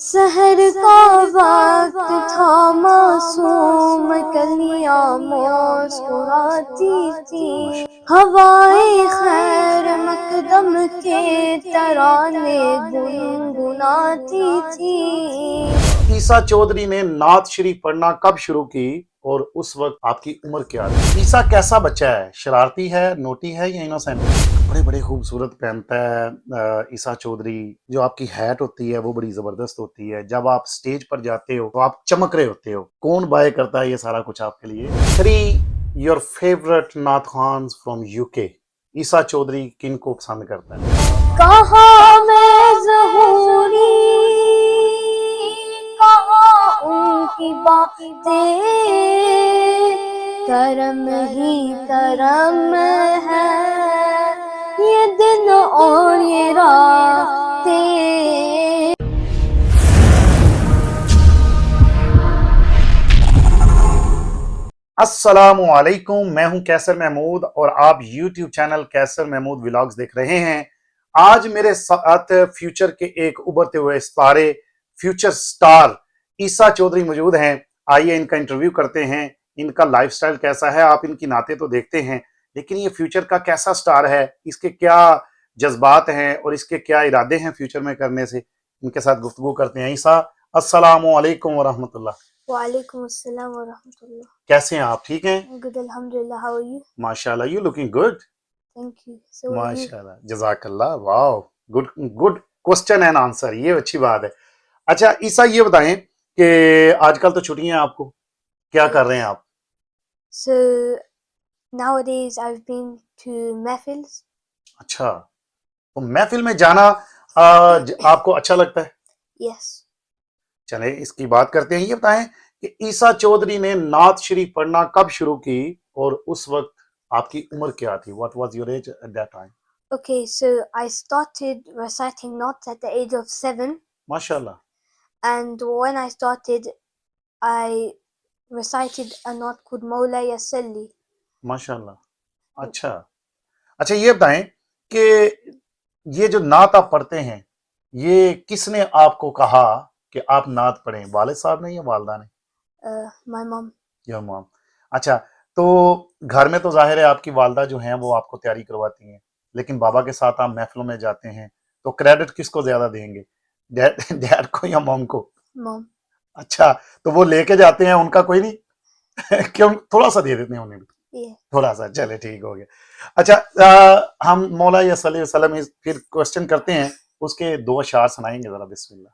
سحر کا وقت تھا، معصوم کلیاں مسکراتی تھی، ہوائیں خیر مقدم کے ترانے گنگناتی تھی۔ عیسیٰ چودھری نے نعت شریف پڑھنا کب شروع کی اور اس وقت آپ کی عمر کیا تھی؟ عیسیٰ کیسا بچہ ہے؟ شرارتی ہے، نوٹی ہے یا انوسینٹ؟ بڑے بڑے خوبصورت پہنتا ہے عیسیٰ چودھری۔ جو آپ کی ہیٹ ہوتی ہے وہ بڑی زبردست ہوتی ہے۔ جب آپ سٹیج پر جاتے ہو تو آپ چمک رہے ہوتے ہو۔ کون بائے کرتا ہے یہ سارا کچھ آپ کے لیے؟ 3 your favorite نعت خوانز from UK۔ عیسیٰ چودھری کن کو پسند کرتا ہے؟ کہاں میں ظہوری، کہاں ان کی باتیں، کرم ہی کرم ہے یہ دن اور یہ راتیں۔ السلام علیکم، میں ہوں کیسر محمود اور آپ یوٹیوب چینل کیسر محمود ولاگز دیکھ رہے ہیں۔ آج میرے ساتھ فیوچر کے ایک ابھرتے ہوئے ستارے، فیوچر سٹار عیسیٰ چودھری موجود ہیں۔ آئیے ان کا انٹرویو کرتے ہیں۔ ان کا لائف سٹائل کیسا ہے، آپ ان کی نعتیں تو دیکھتے ہیں، لیکن یہ فیوچر کا کیسا سٹار ہے، اس کے کیا جذبات ہیں اور اس کے کیا ارادے ہیں فیوچر میں کرنے سے، ان کے ساتھ گفتگو کرتے ہیں۔ عیسیٰ السلام علیکم ورحمۃ اللہ۔ وعلیکم السلام ورحمۃ اللہ۔ کیسے ہیں آپ؟ ٹھیک ہیں؟ گڈ الحمدللہ، ہاؤ آر یو؟ ماشاء اللہ، you looking good. Thank you, so are you? ماشاء اللہ، جزاک اللہ، wow, good good question and answer, یہ اچھی بات ہے۔ اچھا عیسیٰ، یہ بتائیں کہ آج کل تو چھٹیاں ہیں، آپ کو کیا کر رہے ہیں آپ؟ So nowadays I've been to محفلs. اچھا، تو محفل میں جانا آپ کو اچھا لگتا ہے؟ Yes. چلیں اس کی بات کرتے ہیں۔ یہ بتائیں کہ عیسیٰ چودھری نے نعت شریف پڑھنا کب شروع کی اور اس وقت آپ کی عمر کیا تھی؟ What was your age at that time? Okay, so I started reciting notes at the age of 7, ماشاء اللہ۔ and when I started, I recited a note called Mawlaya Salli. ماشاء اللہ، اچھا اچھا، یہ بتائیں کہ یہ جو نعت آپ پڑھتے ہیں، یہ کس نے آپ کو کہا کہ آپ نعت پڑھیں؟ والد صاحب نے یا والدہ نے؟ My mom. یا مام؟ اچھا، تو گھر میں تو ظاہر ہے آپ کی والدہ جو ہیں وہ آپ کو تیاری کرواتی ہیں، لیکن بابا کے ساتھ آپ محفلوں میں جاتے ہیں تو کریڈٹ کس کو زیادہ دیں گے، ڈیڈ کو یا موم کو؟ Mom. اچھا، تو وہ لے کے جاتے ہیں، ان کا کوئی نہیں؟ کیوں، تھوڑا سا دے دیتے ہیں انہیں بھی، Yeah. تھوڑا سا، چلے ٹھیک ہو گیا۔ اچھا ہم مولا یا صلی اللہ علیہ وسلم پھر کوشچن کرتے ہیں، اس کے 2 اشعار سنائیں گے ذرا، بسم اللہ۔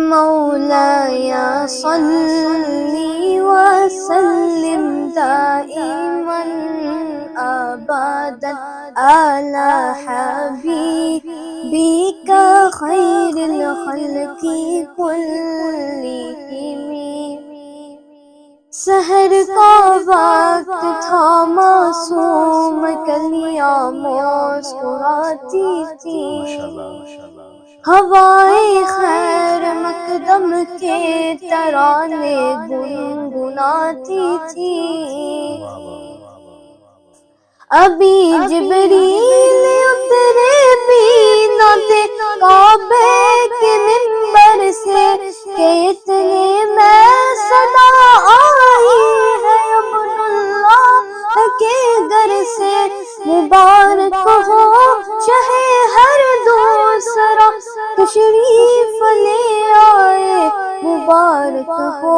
مولایا صلی وسلم دائما ابدا علی حبیبک خیر الخلق کلہم۔ سحر کا وقت تھا، معصوم کلیاں مسکراتی تھی، ہوائیں خیر مقدم کے ترانے گنگناتی تھی۔ ابھی جبریل اترے بھی نہ تھے کعبے کے منبر سے کہ اتنے میں صدا آئی ہے ابن اللہ کے گھر سے۔ مبارک ہو شہ ہر دوسرا تشریف لے آئے، مبارک ہو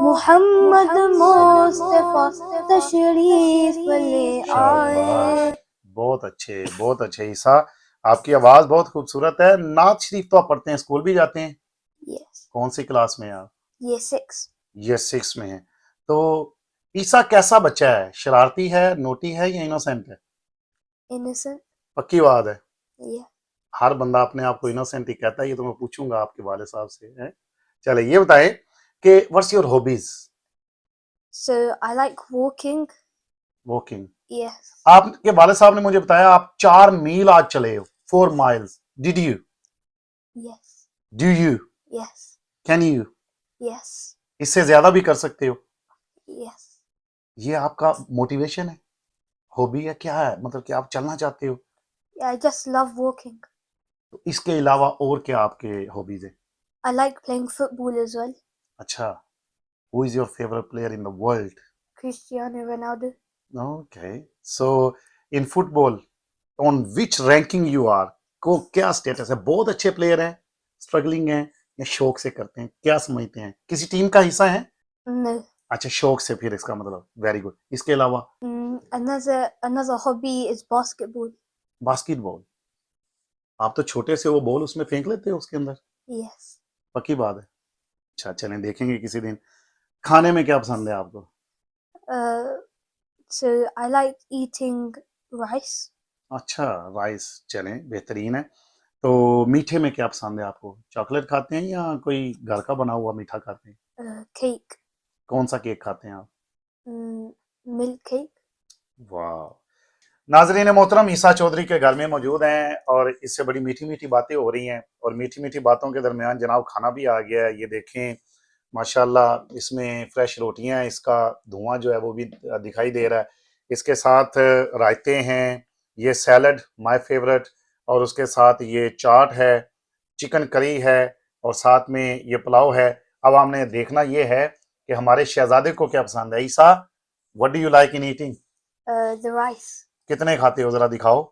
محمد مصطفیٰ تشریف لے آئے۔ بہت اچھے، بہت اچھے عیسیٰ، آپ کی آواز بہت خوبصورت ہے۔ نعت شریف تو آپ پڑھتے ہیں، اسکول بھی جاتے ہیں؟ Yes. کون سی کلاس میں ہیں آپ؟ Year 6. یہ 6 میں ہیں۔ تو عیسیٰ کیسا بچہ ہے؟ شرارتی ہے، نوٹی ہے یا انوسینٹ ہے؟ Innocent. پکی بات ہے؟ Yeah. ہر بندہ اپنے آپ کو انوسینٹ ہی کہتا ہے، یہ تو میں پوچھوں گا آپ کے والد صاحب سے۔ چلے یہ بتائیں کہ what's your hobbies? So I like walking. Walking. Yes. آپ کے والد صاحب نے مجھے بتایا آپ 4 میل آج چلے ہو، 4 miles. Did you? Yes. Do you? Yes. Can you? Yes. اس سے زیادہ بھی کر سکتے ہو؟ Yes. یہ آپ کا موٹیویشن ہے، ہابی ہے، کیا ہے؟ مطلب کہ آپ چلنا چاہتے ہو؟ Yeah, I just love walking. تو اس کے علاوہ اور کیا آپ کے ہابیز ہیں؟ I like playing football as well. اچھا. Who is your favorite player in the world? Cristiano Ronaldo. Okay. So in football, on which ranking you are? کو کیا اسٹیٹس ہے؟ بہت اچھے پلیئر ہیں، اسٹرگلنگ ہیں، یا شوق سے کرتے ہیں؟ کیا سمجھتے ہیں؟ کسی ٹیم کا حصہ ہیں؟ No. اچھا، شوق سے، پھر اس کا مطلب ویری گڈ. اس کے علاوہ Another hobby is basketball. Basketball. آپ تو چھوٹے سے وہ بال اس میں پھینک لیتے ہو اس کے اندر؟ Yes. پکی بات ہے. اچھا چلیں دیکھیں گے کسی دن. کھانے میں کیا پسند ہے آپ کو؟ So I like eating rice. اچھا رائس، چلیں بہترین ہے. تو میٹھے میں کیا پسند ہے آپ کو؟ چاکلیٹ کھاتے ہیں یا کوئی گھر کا بنا ہوا میٹھا کھاتے ہیں؟ Cake. کون سا کیک کھاتے ہیں آپ؟ Milk cake. واہ. ناظرین محترم، عیسیٰ چودھری کے گھر میں موجود ہیں اور اس سے بڑی میٹھی میٹھی باتیں ہو رہی ہیں، اور میٹھی میٹھی باتوں کے درمیان جناب کھانا بھی آ گیا ہے. یہ دیکھیں ماشاءاللہ، اس میں فریش روٹیاں ہیں، اس کا دھواں جو ہے وہ بھی دکھائی دے رہا ہے. اس کے ساتھ رائتے ہیں، یہ سیلڈ مائی فیورٹ، اور اس کے ساتھ یہ چاٹ ہے، چکن کری ہے، اور ساتھ میں یہ پلاؤ ہے. اب ہم نے دیکھنا یہ ہے کہ ہمارے شہزادے کو کیا پسند ہے. عیسیٰ، what do you like in eating? The rice. کتنے کھاتے ہو ذرا دکھاؤ.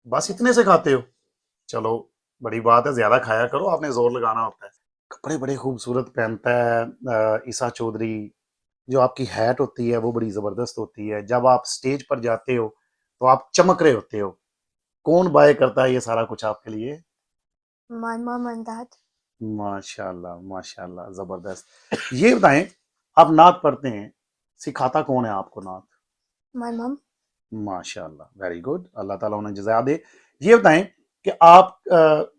بس اتنے سے کھاتے ہو؟ چلو بڑی بات ہے، زیادہ کھایا کرو، آپ نے زور لگانا ہوتا ہے. کپڑے بڑے خوبصورت پہنتا ہے عیسیٰ چودھری. جو آپ کی ہیٹ ہوتی ہے وہ بڑی زبردست ہوتی ہے. جب آپ سٹیج پر جاتے ہو تو آپ چمک رہے ہوتے ہو. کون بائے کرتا ہے یہ سارا کچھ آپ کے لیے؟ My mom and dad. ماشاءاللہ ماشاءاللہ، زبردست. یہ بتائیں، آپ نعت پڑھتے ہیں، سکھاتا کون ہے آپ کو نعت؟ My mom. ماشاءاللہ، ویری گڈ، اللہ تعالیٰ انہیں جزا دے. یہ بتائیں کہ آپ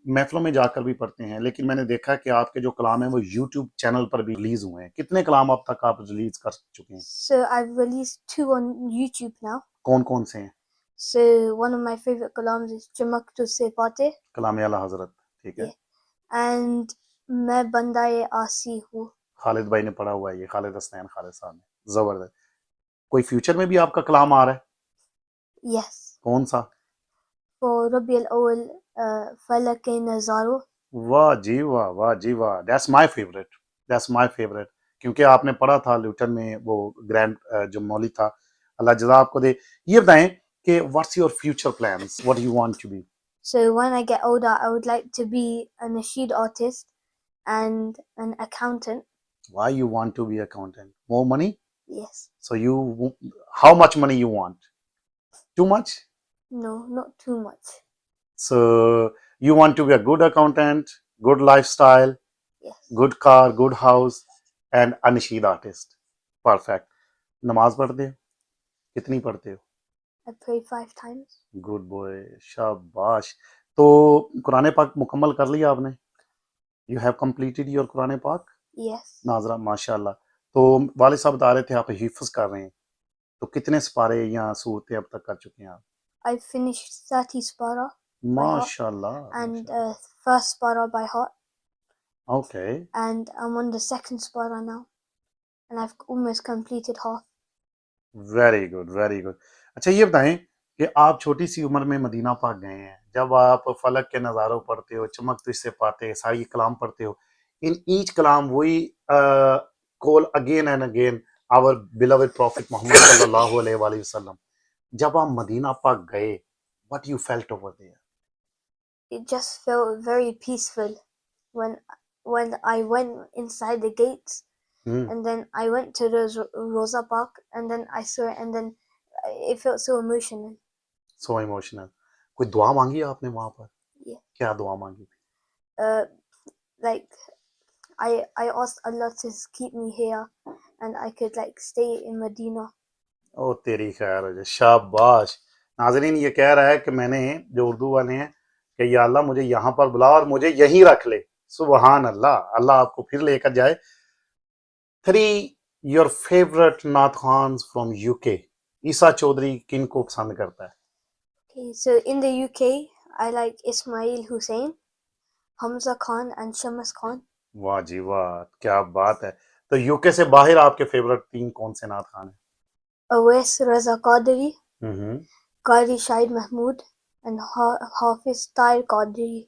محفلوں میں جا کر بھی پڑھتے ہیں، لیکن میں نے دیکھا کہ آپ کے جو کلام ہیں وہ یوٹیوب چینل پر بھی ریلیز ہوئے ہیں. کتنے کلام اب تک آپ ریلیز کر چکے ہیں؟ So I've released 2 on YouTube now. کون کون سے ہیں؟ So one of my favorite kalams is Chamaktu Se Fateh. کلام اعلیٰ حضرت، ٹھیک ہے. Yeah. And Main Bandaye Aasi Hu. خالد بھائی نے پڑھا ہوا ہے یہ، خالد حسنین خالد صاحب نے. زبردست. کوئی فیوچر میں بھی آپ کا کلام آ رہا ہے؟ Yes. کون سا؟ For Rabi al-Awwal, Falak Nazaro. واہ جی واہ، واہ جی واہ. That's my favourite, that's my favourite. کیونکہ آپ نے پڑھا تھا لیوٹن میں وہ گرینڈ جو مولوی تھا، اللہ جزا آپ کو دے. یہ بتائیں کہ what's your future plans, what you want to be? So when I get older, I would like to be a nasheed artist and an accountant. Why you want to be accountant? More money? Yes. So how much money you want? Too much? No, not too much. So you want to be a good accountant, good lifestyle, Yes. good car, good house, and a nasheed artist. Perfect. نماز پڑھتے ہو؟ کتنی پڑھتے ہو؟ I pray 5 times. Good boy, شاباش. تو قرآن پاک مکمل کر لیا آپ نے؟ یو ہیو کمپلیٹڈ یور قرآن پاک؟ Yes. ناظرہ ماشاء اللہ. تو والد صاحب بتا رہے تھے آپ حفظ کر رہے ہیں، تو کتنے سپارے یا صورتیں اب تک کر چکے ہیں آپ؟ I finished 30 spara ماشاء اللہ. and first spara by heart. Okay. And I'm on the second spara now. And I've almost completed half. Very good very good. اچھا یہ بتائیں کہ آپ چھوٹی سی عمر میں مدینہ پاک گئے ہیں، جب آپ فلک کے نظاروں پڑھتے ہو، چمک تجھ سے پاتے، ساری کلام پڑھتے ہو، ان ایچ کلام وہی call again and again our beloved prophet Muhammad صلی اللہ علیہ وآلہ وسلم. جب آپ مدینہ پاک گئے، what you felt over there? It just felt very peaceful when I went inside the gates. And then I went to Rosa Park and then I saw it and then it felt so emotional. So emotional. کوئی دعا مانگی آپ نے وہاں پر؟ Yeah. کیا دعا مانگی تھی؟ Like I asked Allah to keep me here and I could like stay in Medina. او تیری خیر ہو جائے، شاباش. ناظرین یہ کہہ رہا ہے کہ میں نے جو اردو والے ہیں کہ یا اللہ مجھے یہاں پر بلا اور مجھے یہیں رکھ لے. سبحان اللہ، اللہ آپ کو پھر لے کر جائے. 3 your favorite نعت خوانز from UK. عیسیٰ چودھری کن کو پسند کرتا ہے؟ Okay, so in the UK I like Ismail Hussain, Hamza Khan and Shamas Khan. واہ جی واہ، کیا بات ہے. تو یوکے سے باہر آپ کے فیورٹ 3 کون سے نعت خوان ہیں؟ Awais Raza Qadri, Qari Shahid Mahmood and Hafiz Tahir Qadri.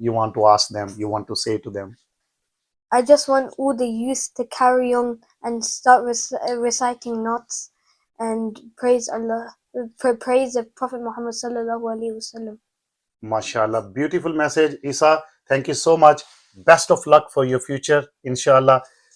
you want to ask them, you want to say to them? I just want all the youth to carry on and start reciting knots and praise Allah, praise the Prophet Muhammad sallallahu alaihi wasallam. MashaAllah, beautiful message, Isa. Thank you so much. Best of luck for your future, inshallah.